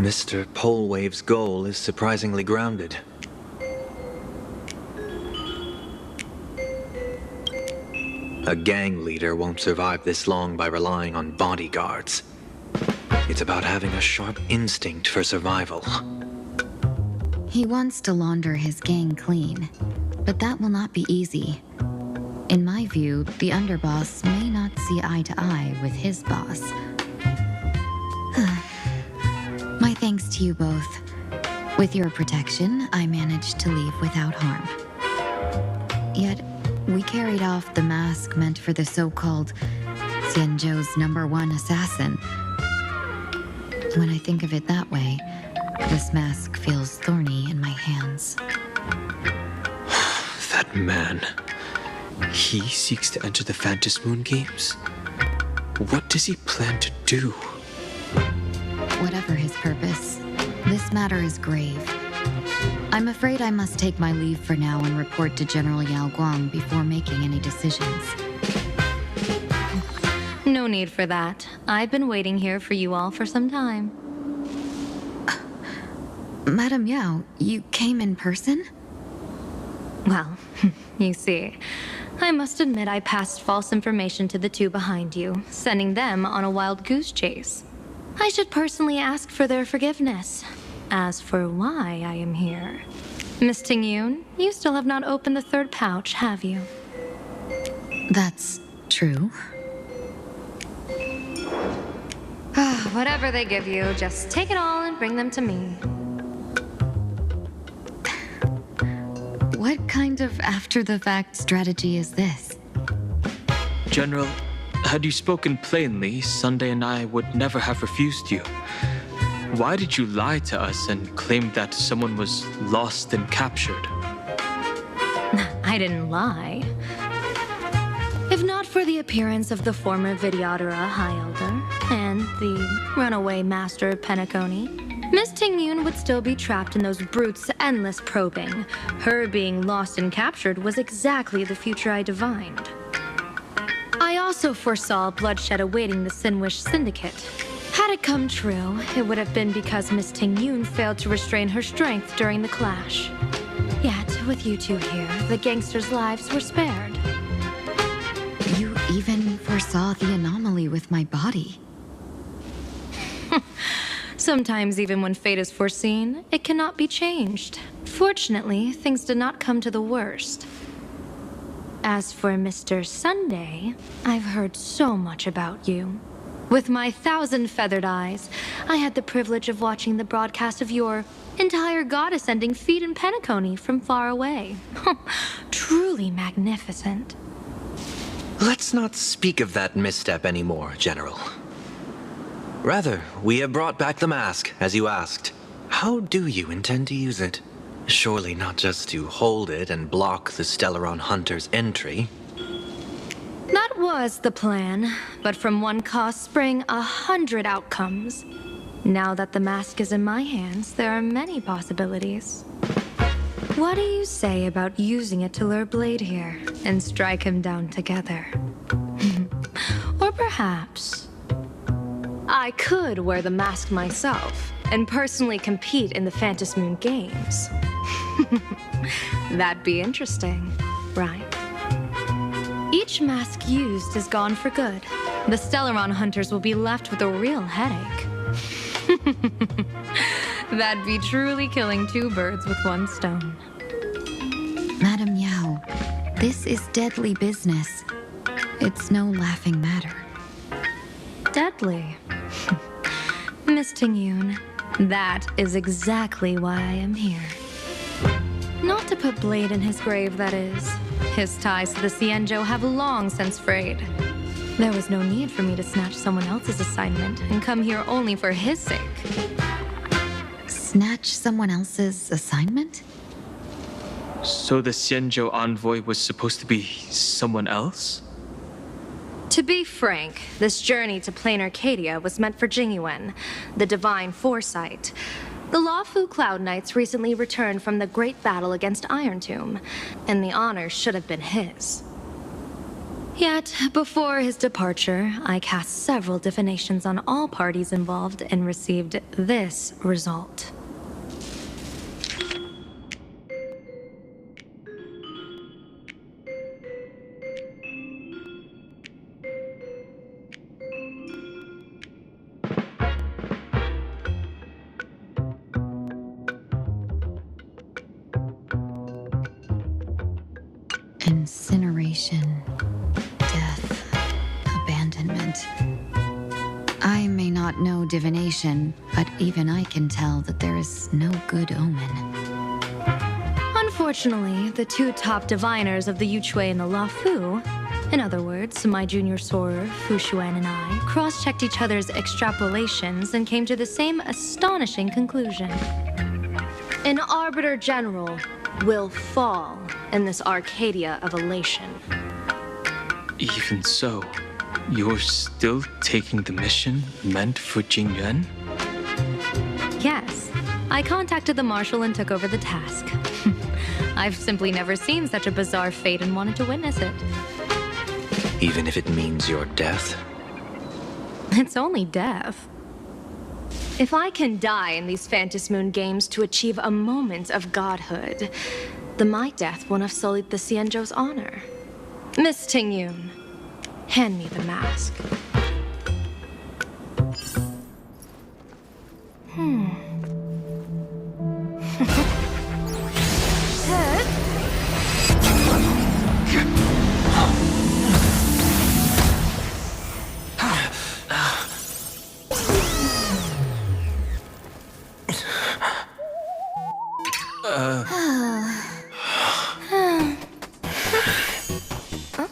Mr. Polewave's goal is surprisingly grounded. A gang leader won't survive this long by relying on bodyguards. It's about having a sharp instinct for survival. He wants to launder his gang clean, but that will not be easy. In my view, the underboss may not see eye to eye with his boss. My thanks to you both. With your protection, I managed to leave without harm. Yet, we carried off the mask meant for the so-called Xianzhou's #1 assassin. When I think of it that way, this mask feels thorny in my hands. That man. He seeks to enter the Phantom Moon Games? What does he plan to do? Whatever his purpose, this matter is grave. I'm afraid I must take my leave for now and report to General Yao Guang before making any decisions. No need for that. I've been waiting here for you all for some time. Madam Yao, you came in person? Well, you see, I must admit I passed false information to the two behind you, sending them on a wild goose chase. I should personally ask for their forgiveness. As for why I am here, Miss Tingyun, you still have not opened the third pouch, have you? That's true. Whatever they give you, just take it all and bring them to me. What kind of after-the-fact strategy is this? General, had you spoken plainly, Sunday and I would never have refused you. Why did you lie to us and claim that someone was lost and captured? I didn't lie. If not for the appearance of the former Vidyadhara High Elder and the runaway master of Penacony, Miss Tingyun would still be trapped in those brutes' endless probing. Her being lost and captured was exactly the future I divined. I also foresaw bloodshed awaiting the Sinwish Syndicate. Had it come true, it would have been because Miss Tingyun failed to restrain her strength during the clash. Yet, with you two here, the gangsters' lives were spared. You even foresaw the anomaly with my body. Sometimes even when fate is foreseen, it cannot be changed. Fortunately, things did not come to the worst. As for Mr. Sunday, I've heard so much about you. With my 1,000 feathered eyes, I had the privilege of watching the broadcast of your entire goddess-ending feat in Penacony from far away. Truly magnificent. Let's not speak of that misstep anymore, General. Rather, we have brought back the mask, as you asked. How do you intend to use it? Surely not just to hold it and block the Stellaron Hunter's entry. That was the plan, but from one cause sprang 100 outcomes. Now that the mask is in my hands, there are many possibilities. What do you say about using it to lure Blade here and strike him down together? Or perhaps I could wear the mask myself and personally compete in the Phantom Moon Games. That'd be interesting, right? Each mask used is gone for good. The Stellaron hunters will be left with a real headache. That'd be truly killing two birds with one stone. Madam Yao, this is deadly business. It's no laughing matter. Deadly. Miss Tingyun, that is exactly why I am here. Not to put Blade in his grave, that is. His ties to the Xianzhou have long since frayed. There was no need for me to snatch someone else's assignment and come here only for his sake. Snatch someone else's assignment? So the Xianzhou envoy was supposed to be someone else? To be frank, this journey to Plain Arcadia was meant for Jingyuan, the divine foresight. The Lawfu Cloud Knights recently returned from the great battle against Iron Tomb, and the honor should have been his. Yet, before his departure, I cast several divinations on all parties involved and received this result. Incineration, death, abandonment. I may not know divination, but even I can tell that there is no good omen. Unfortunately, the two top diviners of the Yuchui and the Lafu, in other words, my junior sorer, Fu Xuan, and I, cross-checked each other's extrapolations and came to the same astonishing conclusion. An Arbiter General will fall in this Arcadia of elation. Even so, you're still taking the mission meant for Jingyuan? Yes, I contacted the Marshal and took over the task. I've simply never seen such a bizarre fate and wanted to witness it. Even if it means your death? It's only death. If I can die in these Phantasmoon games to achieve a moment of godhood, then my death won't have sullied the Xianzhou's honor. Miss Tingyun, hand me the mask.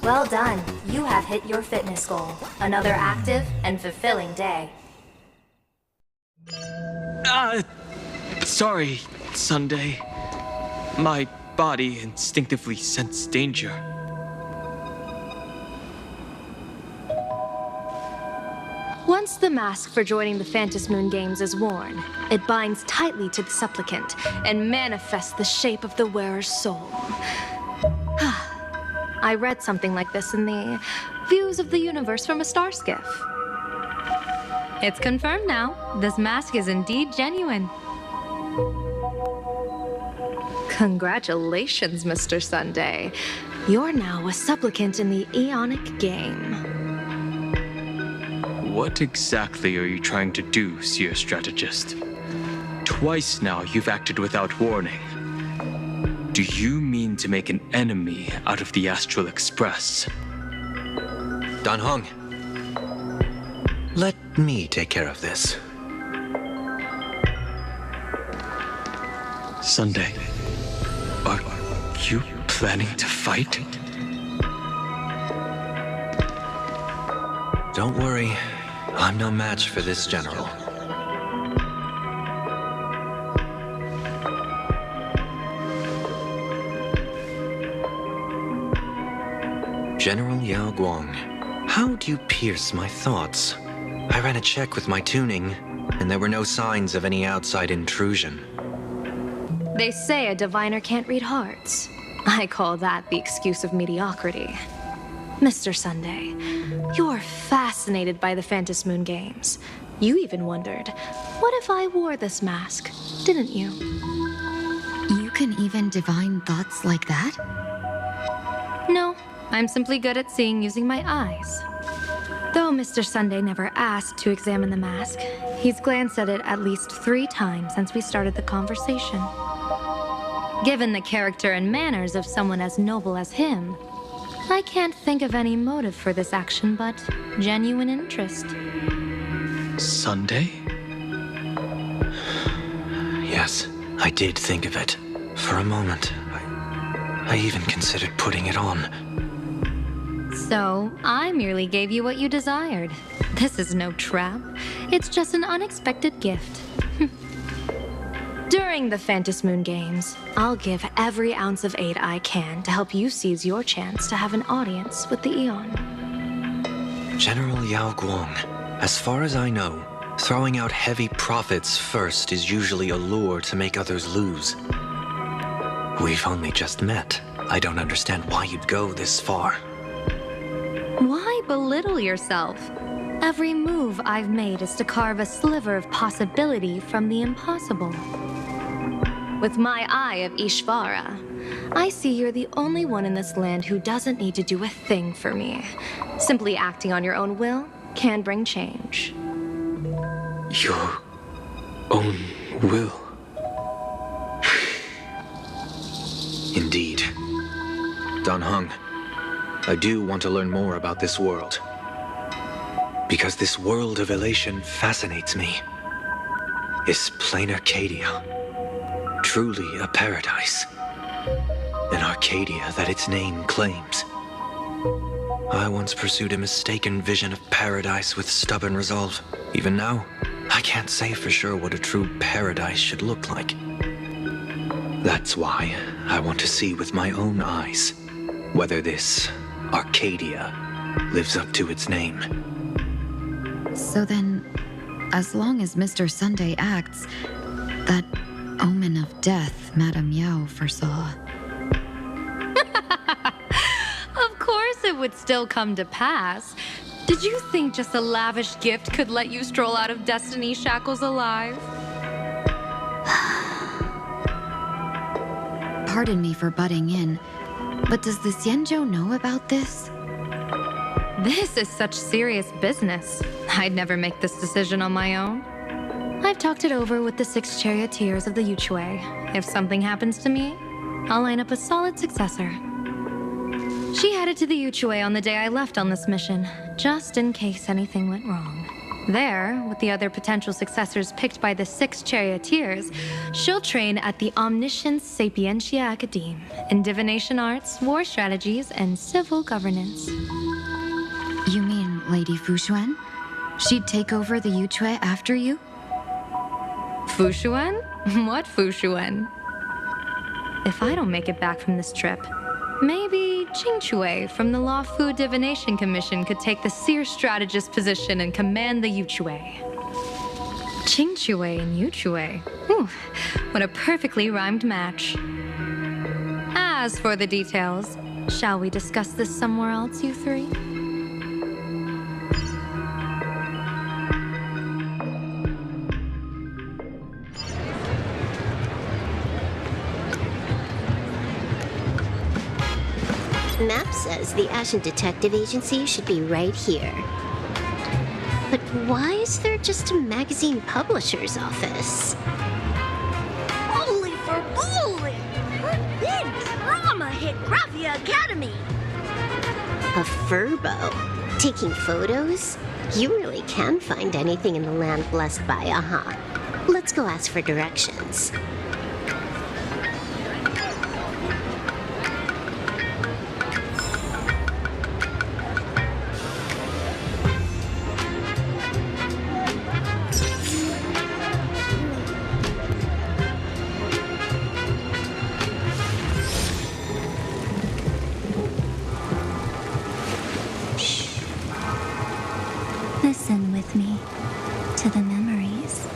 Well done. You have hit your fitness goal. Another active and fulfilling day. Sorry, Sunday. My body instinctively sensed danger. Once the mask for joining the Phantasmoon games is worn, it binds tightly to the supplicant and manifests the shape of the wearer's soul. I read something like this in the Views of the Universe from a Star Skiff. It's confirmed now. This mask is indeed genuine. Congratulations, Mr. Sunday. You're now a supplicant in the Aeonic game. What exactly are you trying to do, Seer Strategist? Twice now you've acted without warning. Do you mean to make an enemy out of the Astral Express? Dan Hong, let me take care of this. Sunday, are you planning to fight? Don't worry, I'm no match for this general. General Yao Guang, how do you pierce my thoughts? I ran a check with my tuning, and there were no signs of any outside intrusion. They say a diviner can't read hearts. I call that the excuse of mediocrity. Mr. Sunday, you're fascinated by the Phantasmoon games. You even wondered, what if I wore this mask, didn't you? You can even divine thoughts like that? No, I'm simply good at seeing using my eyes. Though Mr. Sunday never asked to examine the mask, he's glanced at it at least 3 times since we started the conversation. Given the character and manners of someone as noble as him, I can't think of any motive for this action but genuine interest. Sunday? Yes, I did think of it. For a moment, I even considered putting it on. So, I merely gave you what you desired. This is no trap. It's just an unexpected gift. During the Phantasmoon games, I'll give every ounce of aid I can to help you seize your chance to have an audience with the Eon. General Yao Guang, as far as I know, throwing out heavy profits first is usually a lure to make others lose. We've only just met. I don't understand why you'd go this far. Why belittle yourself? Every move I've made is to carve a sliver of possibility from the impossible. With my eye of Ishvara, I see you're the only one in this land who doesn't need to do a thing for me. Simply acting on your own will can bring change. Your own will? Indeed. Dan Heng, I do want to learn more about this world. Because this world of elation fascinates me. Is plain Arcadia truly a paradise? An Arcadia that its name claims. I once pursued a mistaken vision of paradise with stubborn resolve. Even now, I can't say for sure what a true paradise should look like. That's why I want to see with my own eyes whether this Arcadia lives up to its name. So then, as long as Mr. Sunday acts, that omen of death Madame Yao foresaw. Of course it would still come to pass. Did you think just a lavish gift could let you stroll out of Destiny's shackles alive? Pardon me for butting in, but does the Xianzhou know about this? This is such serious business. I'd never make this decision on my own. I've talked it over with the 6 charioteers of the Yuchue. If something happens to me, I'll line up a solid successor. She headed to the Yuchue on the day I left on this mission, just in case anything went wrong. There, with the other potential successors picked by the 6 charioteers, she'll train at the Omniscience Sapientia Academe in divination arts, war strategies, and civil governance. You mean Lady Fushuan? She'd take over the Yuchue after you? Fushuan? What Fushuan? If I don't make it back from this trip, maybe Qingchue from the Law Fu Divination Commission could take the seer strategist position and command the Yuchue. Qingchue and Yuchue. Ooh, what a perfectly rhymed match. As for the details, shall we discuss this somewhere else, you three? Map says the Ashen Detective Agency should be right here. But why is there just a magazine publisher's office? Holy for bowling! Big drama hit Graphia Academy! A furbo? Taking photos? You really can find anything in the land blessed by Aha. Let's go ask for directions. Listen with me to the memories.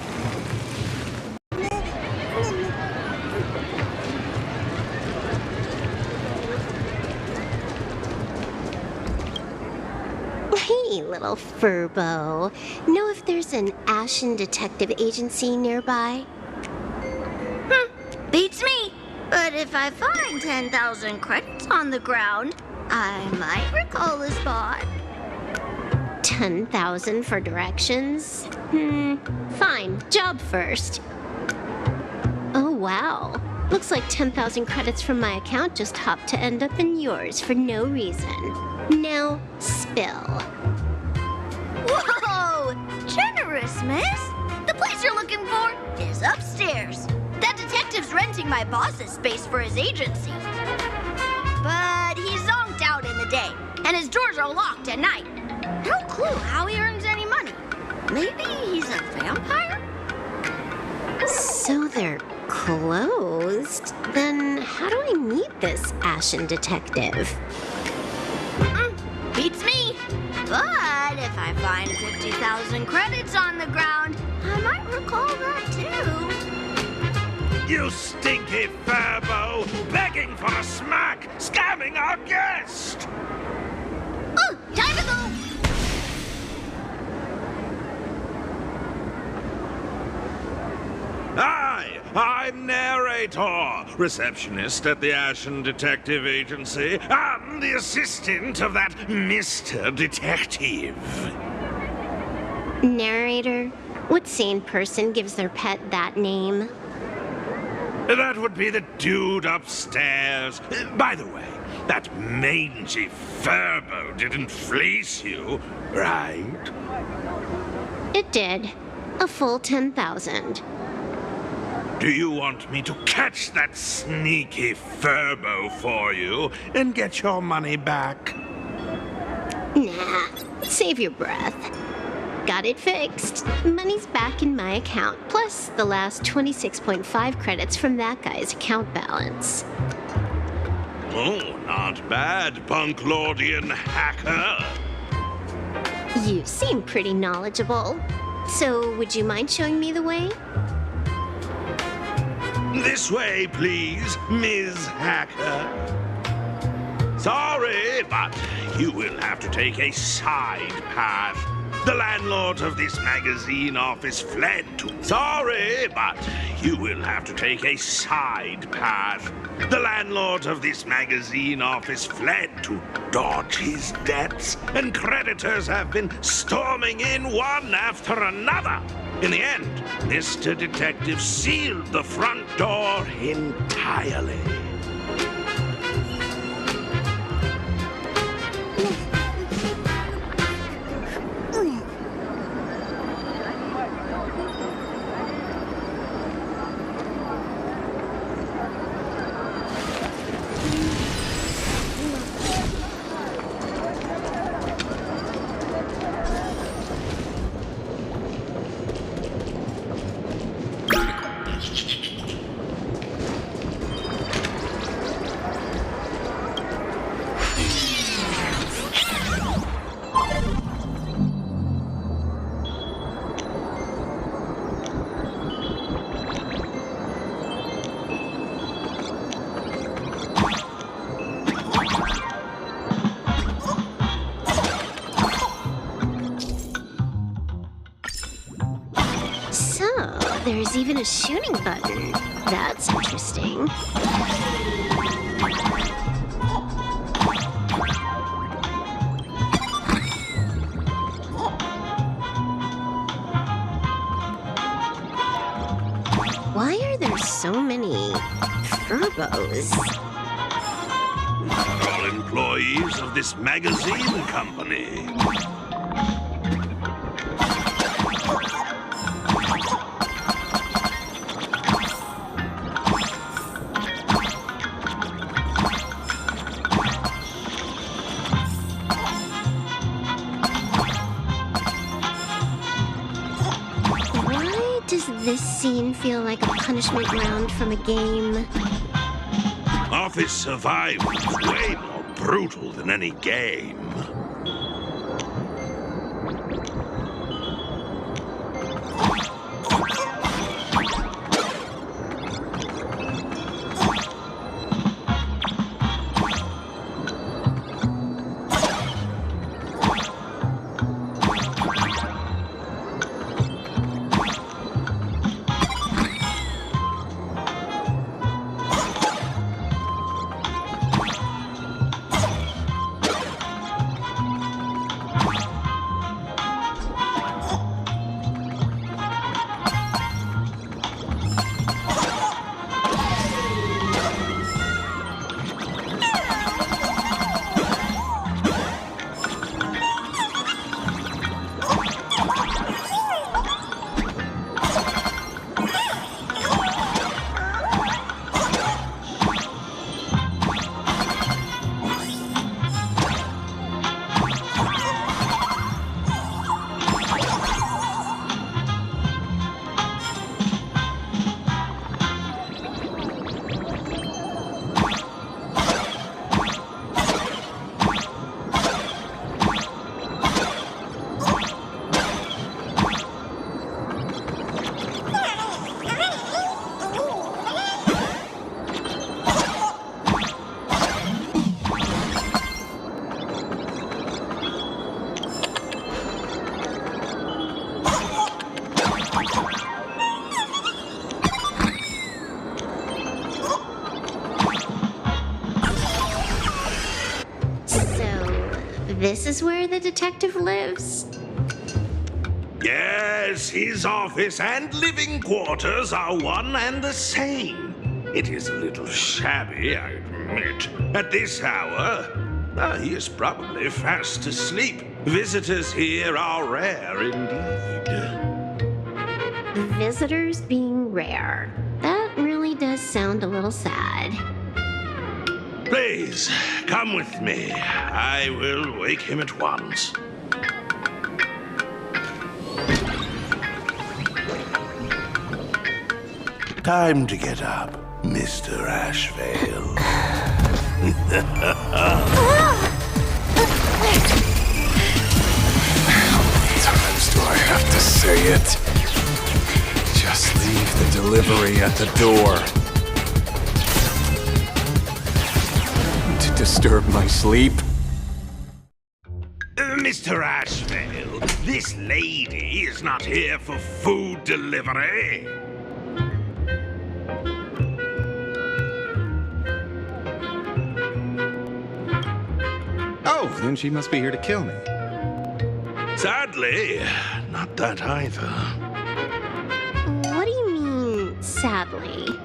Hey, little furbo. Know if there's an Ashen Detective Agency nearby? Beats me! But if I find 10,000 credits on the ground, I might recall the spot. 10,000 for directions? Fine. Job first. Oh, wow. Looks like 10,000 credits from my account just hopped to end up in yours for no reason. Now, spill. Whoa! Generous, miss! The place you're looking for is upstairs. That detective's renting my boss's space for his agency. But he's zonked out in the day, and his doors are locked at night. No clue how he earns any money. Maybe he's a vampire? So they're closed? Then how do I meet this Ashen Detective? Beats me. But if I find 50,000 credits on the ground, I might recall that too. You stinky furbo! Begging for a smack! Scamming our guest! Time to I'm narrator, receptionist at the Ashen Detective Agency, and the assistant of that Mr. Detective. Narrator? What sane person gives their pet that name? That would be the dude upstairs. By the way, that mangy Furbo didn't fleece you, right? It did. A full 10,000. Do you want me to catch that sneaky Furbo for you and get your money back? Nah, save your breath. Got it fixed. Money's back in my account, plus the last 26.5 credits from that guy's account balance. Oh, not bad, Punklordian hacker. You seem pretty knowledgeable. So, would you mind showing me the way? This way, please, Ms. Hacker. Sorry, but you will have to take a side path. The landlord of this magazine office fled to... Sorry, but you will have to take a side path. The landlord of this magazine office fled to dodge his debts, and creditors have been storming in one after another. In the end, Mr. Detective sealed the front door entirely. There's even a shooting button. That's interesting. Why are there so many Furbos? All employees of this magazine company. Does this scene feel like a punishment round from a game? Office survival is way more brutal than any game. This is where the detective lives? Yes, his office and living quarters are one and the same. It is a little shabby, I admit. At this hour, he is probably fast asleep. Visitors here are rare indeed. Visitors being rare. That really does sound a little sad. Please, come with me. I will wake him at once. Time to get up, Mr. Ashvale. How many times do I have to say it? Just leave the delivery at the door. To disturb my sleep? Mr. Ashvale, this lady is not here for food delivery. Oh, then she must be here to kill me. Sadly, not that either. What do you mean, sadly?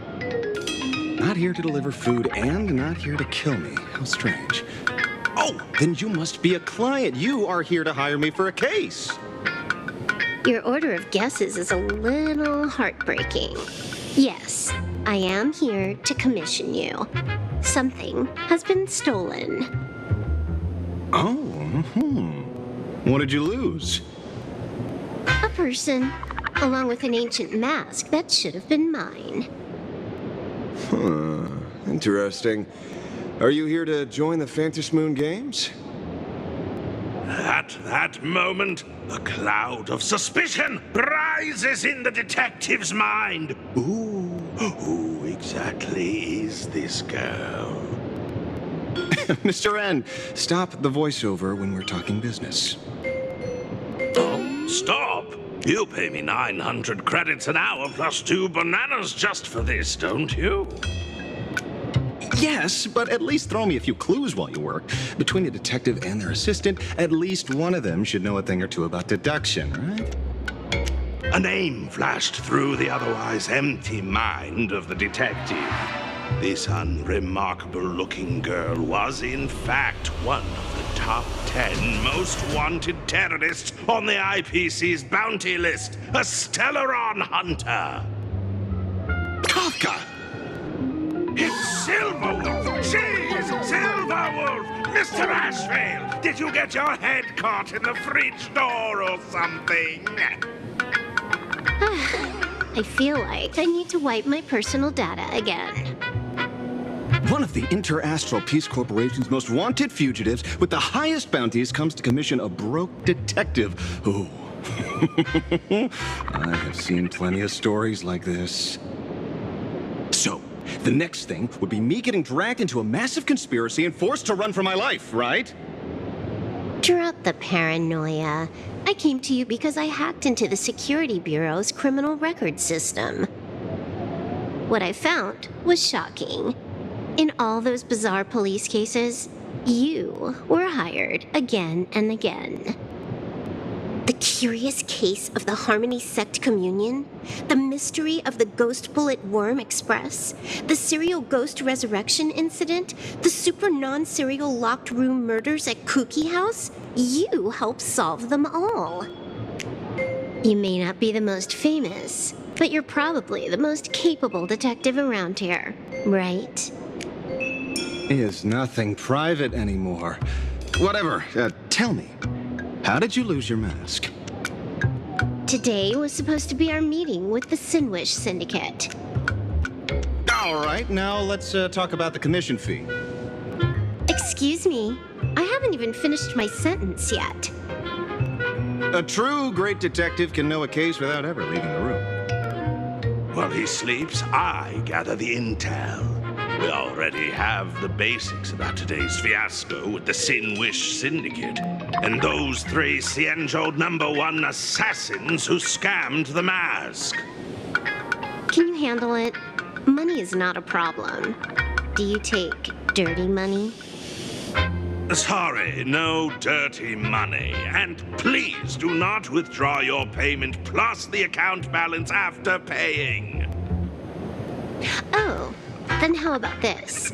Not here to deliver food and not here to kill me. How strange. Oh, then you must be a client. You are here to hire me for a case. Your order of guesses is a little heartbreaking. Yes, I am here to commission you. Something has been stolen. Oh, What did you lose? A person, along with an ancient mask that should have been mine. Interesting. Are you here to join the Fantasy Moon Games? At that moment, a cloud of suspicion rises in the detective's mind. Who exactly is this girl? Mr. N, stop the voiceover when we're talking business. Oh, stop! You pay me 900 credits an hour plus 2 bananas just for this, don't you? Yes, but at least throw me a few clues while you work. Between a detective and their assistant, at least one of them should know a thing or two about deduction, right? A name flashed through the otherwise empty mind of the detective. This unremarkable-looking girl was, in fact, one of the top 10 most wanted terrorists on the IPC's bounty list, a Stellaron hunter. Kafka! It's Silverwolf! She's Silverwolf! Mr. Ashvale, did you get your head caught in the fridge door or something? I feel like I need to wipe my personal data again. One of the Interastral Peace Corporation's most wanted fugitives with the highest bounties comes to commission a broke detective. Ooh. I have seen plenty of stories like this. So, the next thing would be me getting dragged into a massive conspiracy and forced to run for my life, right? Drop the paranoia. I came to you because I hacked into the Security Bureau's criminal record system. What I found was shocking. In all those bizarre police cases, you were hired again and again. The curious case of the Harmony Sect Communion, the mystery of the Ghost Bullet Worm Express, the serial ghost resurrection incident, the super non-serial locked room murders at Kooky House, you helped solve them all. You may not be the most famous, but you're probably the most capable detective around here, right? Is nothing private anymore. Whatever, tell me, how did you lose your mask? Today was supposed to be our meeting with the Sinwish Syndicate. All right, now let's talk about the commission fee. Excuse me, I haven't even finished my sentence yet. A true great detective can know a case without ever leaving the room. While he sleeps, I gather the intel. We already have the basics about today's fiasco with the Sinwish Syndicate and those 3 Cienjo #1 assassins who scammed the mask. Can you handle it? Money is not a problem. Do you take dirty money? Sorry, no dirty money. And please do not withdraw your payment plus the account balance after paying. Oh, then how about this?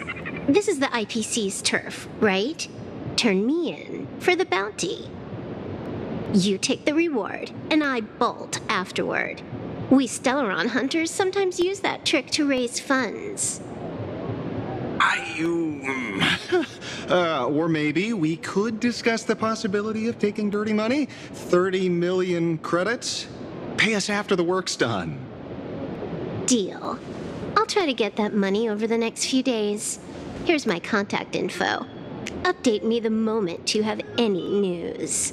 This is the IPC's turf, right? Turn me in for the bounty. You take the reward, and I bolt afterward. We Stellaron hunters sometimes use that trick to raise funds. Or maybe we could discuss the possibility of taking dirty money? 30 million credits? Pay us after the work's done. Deal. I'll try to get that money over the next few days. Here's my contact info. Update me the moment you have any news.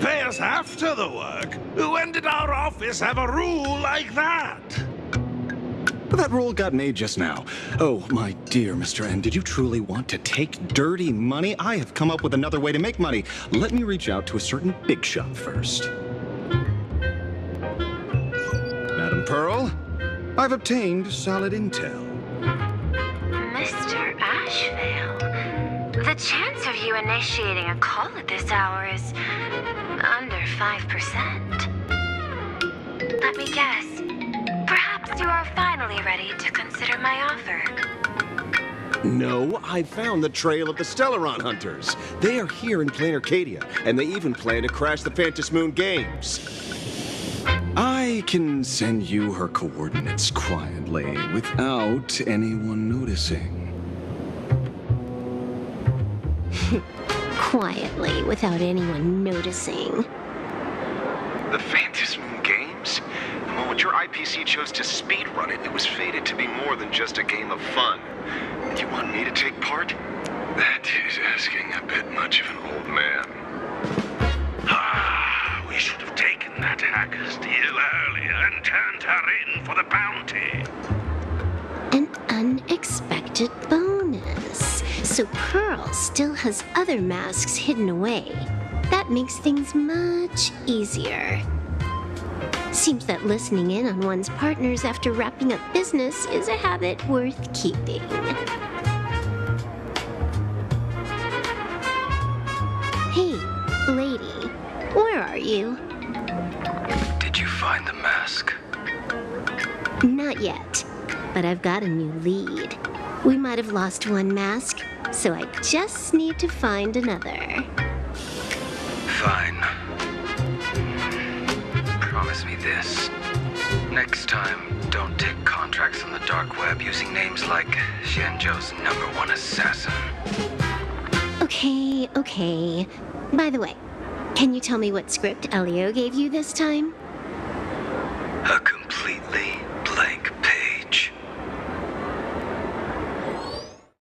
Pay us after the work? When did our office have a rule like that? That rule got made just now. Oh, my dear Mr. N, did you truly want to take dirty money? I have come up with another way to make money. Let me reach out to a certain big shot first. Madam Pearl, I've obtained solid intel. Mr. Ashvale, the chance of you initiating a call at this hour is under 5%. Let me guess. Perhaps you are finally ready to consider my offer. No, I found the trail of the Stellaron hunters. They are here in plain Arcadia, and they even plan to crash the Phantom Moon Games. I can send you her coordinates quietly, without anyone noticing. Quietly, without anyone noticing. The Phantom Moon Games? The moment your IPC chose to speedrun it, it was fated to be more than just a game of fun. Do you want me to take part? That is asking a bit much of an old man. We should have taken that hacker's deal earlier and turned her in for the bounty. An unexpected bonus. So Pearl still has other masks hidden away. That makes things much easier. Seems that listening in on one's partners after wrapping up business is a habit worth keeping. Hey, lady, where are you? Did you find the mask? Not yet, but I've got a new lead. We might have lost one mask, so I just need to find another. Fine. Promise me this. Next time, don't take contracts on the dark web using names like Xianzhou's #1 assassin. Okay. By the way, can you tell me what script Elio gave you this time? A completely